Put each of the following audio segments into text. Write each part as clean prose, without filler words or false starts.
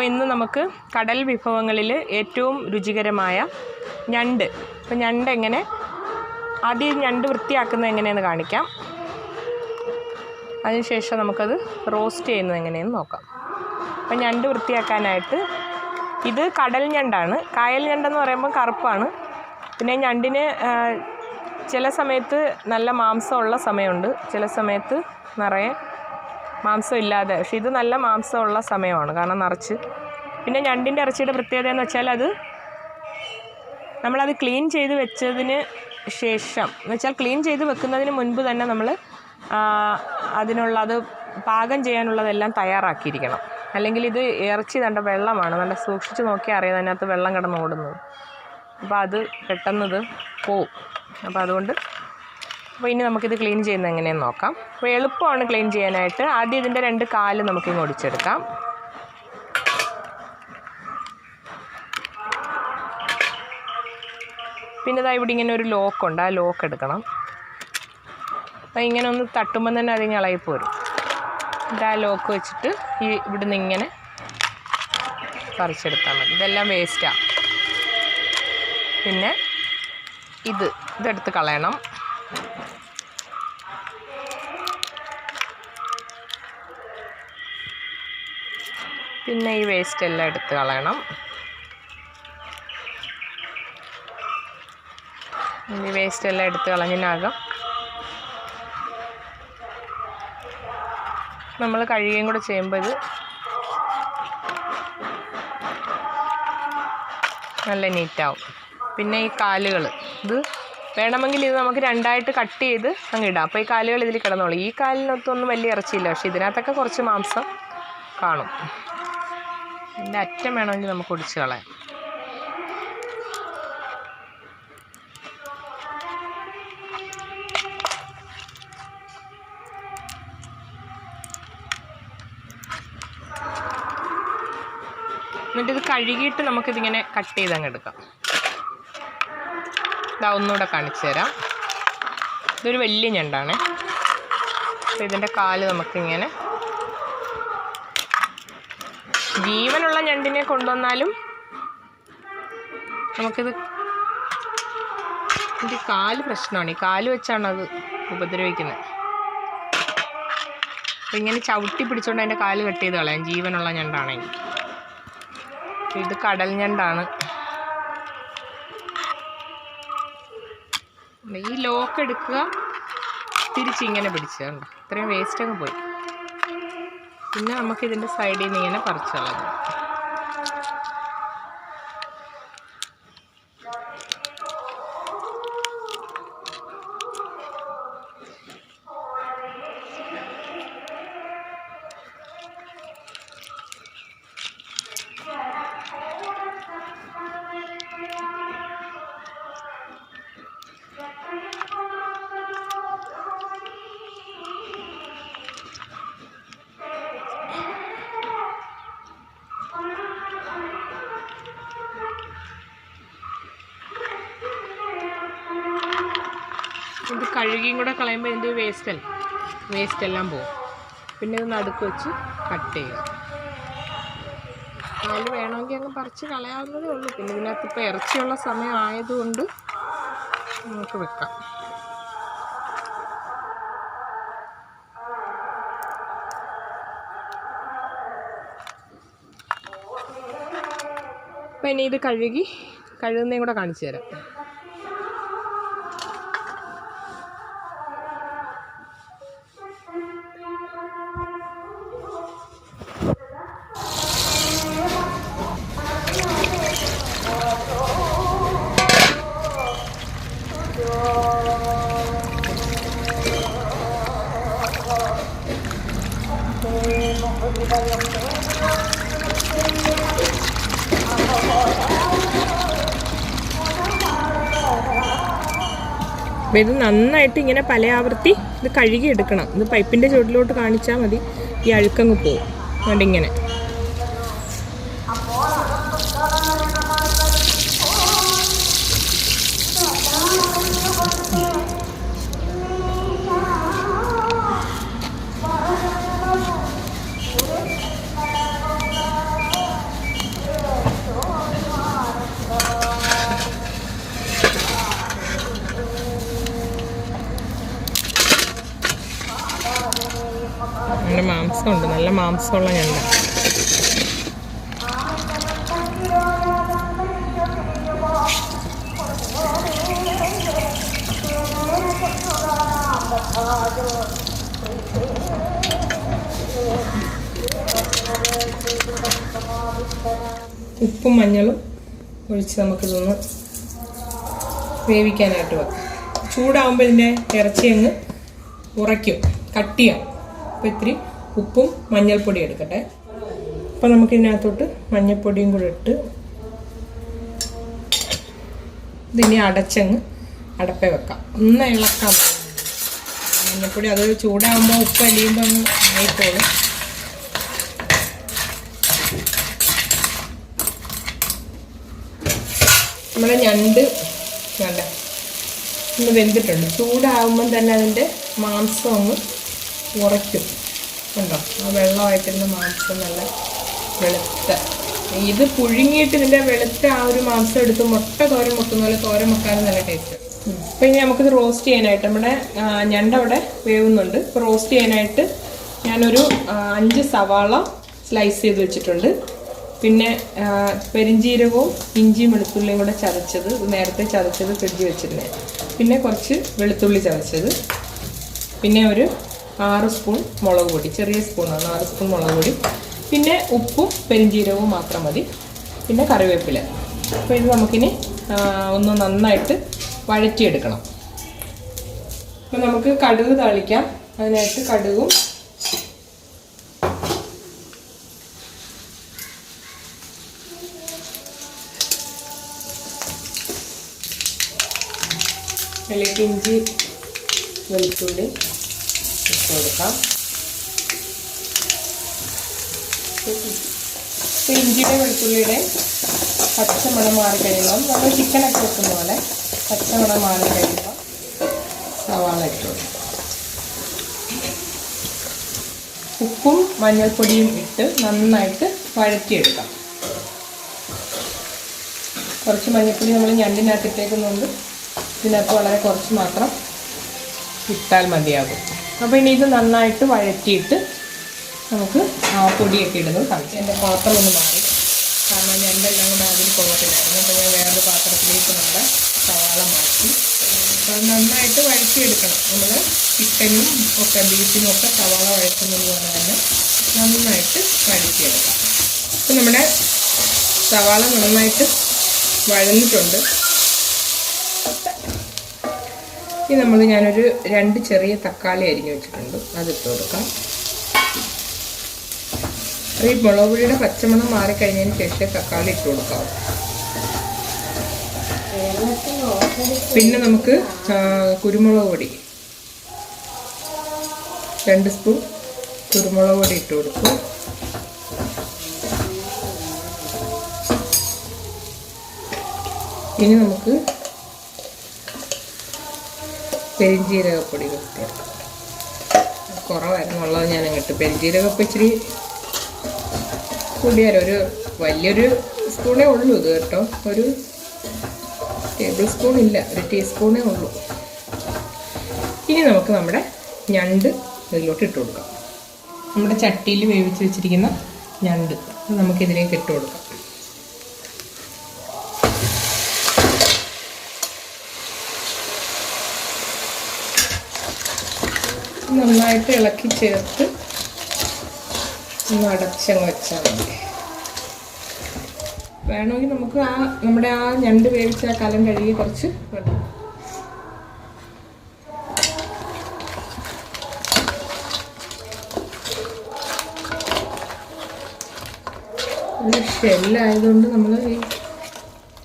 ഇന്ന് നമുക്ക് കടൽ വിഭവങ്ങളിൽ ഏറ്റവും രുചികരമായ ഞണ്ട്. അപ്പോൾ ഞണ്ട് എങ്ങനെ ആദ്യം ഞണ്ട് വൃത്തിയാക്കുന്നത് എങ്ങനെയെന്ന് കാണിക്കാം. അതിനുശേഷം നമുക്കത് റോസ്റ്റ് ചെയ്യുന്നത് എങ്ങനെയെന്ന് നോക്കാം. അപ്പോൾ ഞണ്ട് വൃത്തിയാക്കാനായിട്ട് ഇത് കടൽ ഞണ്ടാണ്. കായൽ ഞണ്ടെന്ന് പറയുമ്പോൾ കറുപ്പാണ്. പിന്നെ ഞണ്ടിന് ചില സമയത്ത് നല്ല മാംസമുള്ള സമയമുണ്ട്, ചില സമയത്ത് നിറയെ മാംസം ഇല്ലാതെ. പക്ഷേ ഇത് നല്ല മാംസമുള്ള സമയമാണ്, കാരണം നിറച്ച്. പിന്നെ ഞണ്ടിൻ്റെ ഇറച്ചിയുടെ പ്രത്യേകത എന്ന് വെച്ചാൽ നമ്മളത് ക്ലീൻ ചെയ്ത് വെച്ചതിന് ശേഷം എന്ന് വെച്ചാൽ ക്ലീൻ ചെയ്ത് വെക്കുന്നതിന് മുൻപ് തന്നെ നമ്മൾ അത് പാകം ചെയ്യാനുള്ളതെല്ലാം തയ്യാറാക്കിയിരിക്കണം. അല്ലെങ്കിൽ ഇത് ഇറച്ചി കണ്ട വെള്ളമാണ്, നല്ല സൂക്ഷിച്ച് നോക്കിയാൽ അറിയാം അതിനകത്ത് വെള്ളം കിടന്ന് ഓടുന്നത്. അപ്പോൾ അത് പെട്ടെന്നത് പോവും. അപ്പോൾ അതുകൊണ്ട് ഇനി നമുക്കിത് ക്ലീൻ ചെയ്യുന്നത് എങ്ങനെയെന്ന് നോക്കാം. അപ്പോൾ എളുപ്പമാണ് ക്ലീൻ ചെയ്യാനായിട്ട്. ആദ്യം ഇതിൻ്റെ 2 കാല് നമുക്കിങ്ങ് ഒടിച്ചെടുക്കാം. പിന്നെ ഇതാ ഇവിടെ ഇങ്ങനെ ഒരു ലോക്കുണ്ട്, ആ ലോക്ക് എടുക്കണം. അപ്പോൾ ഇങ്ങനെ ഒന്ന് തട്ടുമ്പം തന്നെ അതിങ്ങനെ ഇളകിപ്പോരും. ആ ലോക്ക് വെച്ചിട്ട് ഇവിടുന്ന് ഇങ്ങനെ പറിച്ചെടുത്താൽ മതി. ഇതെല്ലാം വേസ്റ്റാണ്. പിന്നെ ഇതെടുത്ത് കളയണം. പിന്നെ ഈ വേസ്റ്റ് എല്ലാം എടുത്ത് കളയണം. ഈ വേസ്റ്റ് എല്ലാം എടുത്ത് കളഞ്ഞതിനകം നമ്മൾ കഴുകുകയും കൂടെ ചെയ്യുമ്പോൾ ഇത് നല്ല നീറ്റാവും. പിന്നെ ഈ കാലുകൾ വേണമെങ്കിൽ ഇത് നമുക്ക് 2ആയിട്ട് കട്ട് ചെയ്ത് അങ്ങ് ഇടാം. അപ്പോൾ ഈ കാലുകൾ ഇതിൽ കിടന്നോളും. ഈ കാലിനകത്തൊന്നും വലിയ ഇറച്ചിയില്ല, പക്ഷേ ഇതിനകത്തൊക്കെ കുറച്ച് മാംസം കാണും. ഇതിൻ്റെ അറ്റം വേണമെങ്കിൽ നമുക്ക് ഒടിച്ച് കളയാം. എന്നിട്ടിത് കഴുകിയിട്ട് നമുക്കിതിങ്ങനെ കട്ട് ചെയ്തങ്ങ് എടുക്കാം. ഇതാ ഒന്നുകൂടെ കാണിച്ചു തരാം. ഇതൊരു വലിയ ഞണ്ടാണ്. അപ്പോൾ ഇതിൻ്റെ കാല് നമുക്കിങ്ങനെ, ജീവനുള്ള ഞണ്ടിനെ കൊണ്ടുവന്നാലും നമുക്കിത്, ഇതിൻ്റെ കാല് പ്രശ്നമാണ്. ഈ കാല് വെച്ചാണ് അത് ഉപദ്രവിക്കുന്നത്. അപ്പോൾ ഇങ്ങനെ ചവിട്ടി പിടിച്ചുകൊണ്ട് അതിൻ്റെ കാല് കട്ട് ചെയ്ത് കളയാം, ജീവനുള്ള ഞണ്ടാണെങ്കിൽ. ഇത് കടൽ ഞണ്ടാണ്. ഈ ലോക്ക് എടുക്കുക, തിരിച്ചിങ്ങനെ പിടിച്ച് കണ്ടോ, ഇത്രയും വേസ്റ്റ് അങ്ങ് പോയി. പിന്നെ നമുക്കിതിൻ്റെ സൈഡിൽ നിന്ന് ഇങ്ങനെ പറിച്ച് കളയാം. ഇത് കഴുകിയും കൂടെ കളയുമ്പോൾ ഇതിൻ്റെ വേസ്റ്റ് എല്ലാം പോകും. പിന്നെ ഇത് നടുക്ക് വെച്ച് കട്ട് ചെയ്യുക. അതിൽ വേണമെങ്കിൽ അങ്ങ് പറിച്ച് കളയാവുന്നതേ ഉള്ളൂ. പിന്നെ ഇതിനകത്ത് ഇപ്പോൾ ഇറച്ചിയുള്ള സമയം ആയതുകൊണ്ട് നമുക്ക് വെക്കാം. അപ്പോൾ ഇനി ഇത് കഴുകുന്നതും കൂടെ കാണിച്ചു തരാം. അപ്പോൾ ഇത് നന്നായിട്ട് ഇങ്ങനെ പല ആവർത്തി ഇത് കഴുകിയെടുക്കണം. ഇത് പൈപ്പിൻ്റെ ചുവട്ടിലോട്ട് കാണിച്ചാൽ മതി, ഈ അഴുക്കങ്ങ് പോകും. അതുകൊണ്ട് ഇങ്ങനെ നല്ല മാംസമുണ്ട്, നല്ല മാംസമുള്ള ഞണ്ട്. ഉപ്പും മഞ്ഞളും ഒഴിച്ച് നമുക്കിതൊന്ന് വേവിക്കാനായിട്ട് വെക്കാം. ചൂടാകുമ്പോൾ ഇതിൻ്റെ ഇറച്ചി അങ്ങ് ഉറയ്ക്കും, കട്ടിയാവും. അപ്പോൾ ഇത്തിരി ഉപ്പും മഞ്ഞൾപ്പൊടി എടുക്കട്ടെ. അപ്പോൾ നമുക്കിതിനകത്തോട്ട് മഞ്ഞൾപ്പൊടിയും കൂടെ ഇട്ട് ഇതിനെ അടച്ചങ്ങ് അടപ്പേ വെക്കാം. ഒന്ന് ഇളക്കാം. മഞ്ഞൾപ്പൊടി അത് ചൂടാകുമ്പോൾ ഉപ്പ് അലിയുമ്പോൾ അങ്ങ് ആയിക്കോളും. നമ്മുടെ ഞണ്ട് വേണ്ട ഒന്ന് വെന്തിട്ടുണ്ട്. ചൂടാകുമ്പം തന്നെ അതിൻ്റെ മാംസം അങ്ങ് ഉറയ്ക്കും. ഉണ്ടോ? ആ വെള്ളമായിട്ടിരുന്ന മാംസം നല്ല വെളുത്ത, ഇത് പുഴുങ്ങിയിട്ട് ഇതിൻ്റെ വെളുത്ത ആ ഒരു മാംസം എടുത്ത് മുട്ട തോരൻ മുട്ടുന്ന പോലെ തോരൻ വെക്കാനും നല്ല ടേസ്റ്റ്. അപ്പോൾ ഇനി നമുക്കിത് റോസ്റ്റ് ചെയ്യാനായിട്ട്, നമ്മുടെ ഞണ്ടവിടെ വേവുന്നുണ്ട്. ഇപ്പോൾ റോസ്റ്റ് ചെയ്യാനായിട്ട് ഞാനൊരു 5 സവാള സ്ലൈസ് ചെയ്ത് വെച്ചിട്ടുണ്ട്. പിന്നെ പെരിഞ്ചീരകവും ഇഞ്ചിയും വെളുത്തുള്ളിയും കൂടെ ചതച്ചത്, നേരത്തെ ചതച്ചത് ഫ്രിഡ്ജിൽ വെച്ചിരുന്നത്. പിന്നെ കുറച്ച് വെളുത്തുള്ളി ചതച്ചത്. പിന്നെ ഒരു 6 സ്പൂൺ മുളക് പൊടി, ചെറിയ സ്പൂണാണ്, 6 സ്പൂൺ മുളക് പൊടി. പിന്നെ ഉപ്പും പെരിഞ്ചീരകവും മാത്രം മതി. പിന്നെ കറിവേപ്പില. അപ്പോൾ ഇത് നമുക്കിനി ഒന്ന് നന്നായിട്ട് വഴറ്റിയെടുക്കണം. അപ്പോൾ നമുക്ക് കടുക് താളിക്കാം. അതിനായിട്ട് കടുകും അതിലേക്ക് ഇഞ്ചി വെളുത്തുള്ളി ഇട്ട് കൊടുക്കാം. ഇപ്പോൾ ഇഞ്ചിയുടെ വെളുത്തുള്ളിയുടെ പച്ചമണം മാറി കഴിയുമ്പോൾ, നമ്മൾ ചിക്കനൊക്കെ വെക്കുന്ന പോലെ പച്ചമണം മാറി കഴിയുമ്പോൾ സവാള ഇട്ട് കൊടുക്കും. ഉപ്പും മഞ്ഞൾപ്പൊടിയും ഇട്ട് നന്നായിട്ട് വഴറ്റിയെടുക്കാം. കുറച്ച് മഞ്ഞൾപ്പൊടി നമ്മൾ ഞണ്ടിനകത്ത് ഇട്ടേക്കുന്നുണ്ട്, ഇതിനകത്ത് വളരെ കുറച്ച് മാത്രം ഇട്ടാൽ മതിയാകും. അപ്പോൾ ഇനി ഇത് നന്നായിട്ട് വഴറ്റിയിട്ട് നമുക്ക് ആ പൊടിയൊക്കെ ഇടുന്നത് കാണിക്കാം. എൻ്റെ പാത്രം ഒന്ന് മാറി, കാരണം ഞണ്ടെല്ലാം കൂടെ അതിൽ കൊള്ളത്തില്ലായിരുന്നു. അപ്പോൾ ഞാൻ വേറൊരു പാത്രത്തിലേക്ക് നമ്മുടെ സവാള മാറ്റി. അപ്പോൾ അത് നന്നായിട്ട് വഴറ്റിയെടുക്കണം. നമ്മൾ ചിക്കനും ഒക്കെ ബീഫിനും ഒക്കെ സവാള വഴറ്റുന്നത് പോലെ തന്നെ നന്നായിട്ട് വഴറ്റിയെടുക്കാം. അപ്പോൾ നമ്മുടെ സവാള നന്നായിട്ട് വഴന്നിട്ടുണ്ട്. ഇനി ഞാനൊരു 2 ചെറിയ തക്കാളി അരിഞ്ഞ് വെച്ചിട്ടുണ്ട്, അതിട്ട് കൊടുക്കാം. ഈ മുളക് പൊടിയുടെ പച്ചമണം മാറിക്കഴിഞ്ഞതിന് ശേഷം തക്കാളി ഇട്ട് കൊടുക്കാം. പിന്നെ നമുക്ക് കുരുമുളക് പൊടി 2 സ്പൂൺ കുരുമുളക് പൊടി ഇട്ട് കൊടുക്കും. ഇനി നമുക്ക് പെരിഞ്ജീരകപ്പൊടി ചേർക്കാം. കുറവായിരുന്നുള്ളത് ഞാൻ അങ്ങോട്ട് പെരിഞ്ജീരകപ്പം ഇച്ചിരി കൂടിയാലോ, ഒരു വലിയൊരു സ്പൂണേ ഉള്ളൂ ഇത് കേട്ടോ, ഒരു ടേബിൾ സ്പൂൺ ഇല്ല, ഒരു ടീസ്പൂണേ ഉള്ളൂ. ഇനി നമുക്ക് നമ്മുടെ ഞണ്ട് ഇതിലോട്ട് ഇട്ട് കൊടുക്കാം. നമ്മുടെ ചട്ടിയിൽ വേവിച്ച് വെച്ചിരിക്കുന്ന ഞണ്ട് നമുക്കിതിലേക്ക് ഇട്ട് കൊടുക്കാം. നന്നായിട്ട് ഇളക്കി ചേർത്ത് ഒന്ന് അടച്ചങ്ങ് വെച്ചാൽ മതി. വേണമെങ്കിൽ നമുക്ക് നമ്മുടെ ആ ഞണ്ട് വേവിച്ച ആ കലം കഴുകി കുറച്ച് വെള്ളം ഷെല്ലായതുകൊണ്ട് നമ്മൾ ഈ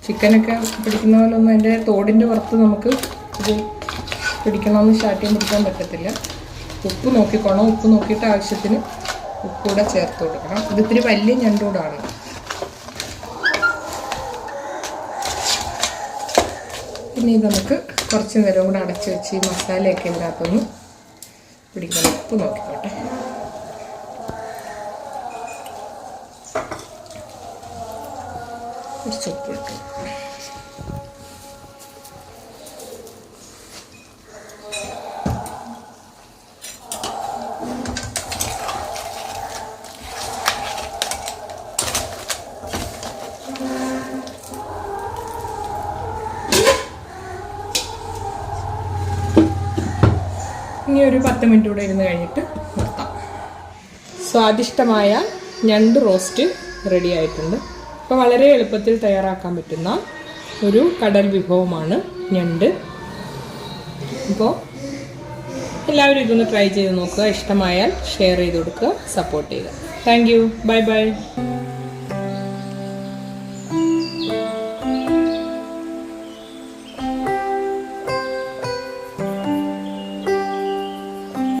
ചിക്കനൊക്കെ പിടിക്കുന്ന പോലെ ഒന്നും അതിൻ്റെ തോടിൻ്റെ പുറത്ത് നമുക്ക് ഇത് പിടിക്കണമെന്ന് ശാഠ്യം പിടിക്കാൻ പറ്റത്തില്ല. ഉപ്പ് നോക്കിക്കോണം. ഉപ്പ് നോക്കിയിട്ട് ആവശ്യത്തിന് ഉപ്പൂടെ ചേർത്ത് കൊടുക്കണം. ഇതിത്തിരി വലിയ ഞണ്ടൂടാണ്. പിന്നെ ഇത് നമുക്ക് കുറച്ച് നേരം കൂടെ അടച്ച് വെച്ച് ഈ മസാലയൊക്കെ ഇതിനകത്തൊന്ന് പിടിക്കണം. ഉപ്പ് നോക്കിക്കോട്ടെ. കുറച്ച് ഉപ്പ് ഇട്ടു. ഇനി ഒരു 10 മിനിറ്റ് കൂടെ ഇരുന്ന് കഴിഞ്ഞിട്ട് നിർത്താം. സ്വാദിഷ്ടമായ ഞണ്ട് റോസ്റ്റ് റെഡി ആയിട്ടുണ്ട്. അപ്പോൾ വളരെ എളുപ്പത്തിൽ തയ്യാറാക്കാൻ പറ്റുന്ന ഒരു കടൽ വിഭവമാണ് ഞണ്ട്. അപ്പോൾ എല്ലാവരും ഇതൊന്ന് ട്രൈ ചെയ്ത് നോക്കുക. ഇഷ്ടമായാൽ ഷെയർ ചെയ്ത് കൊടുക്കുക, സപ്പോർട്ട് ചെയ്യുക. Thank you. Bye bye.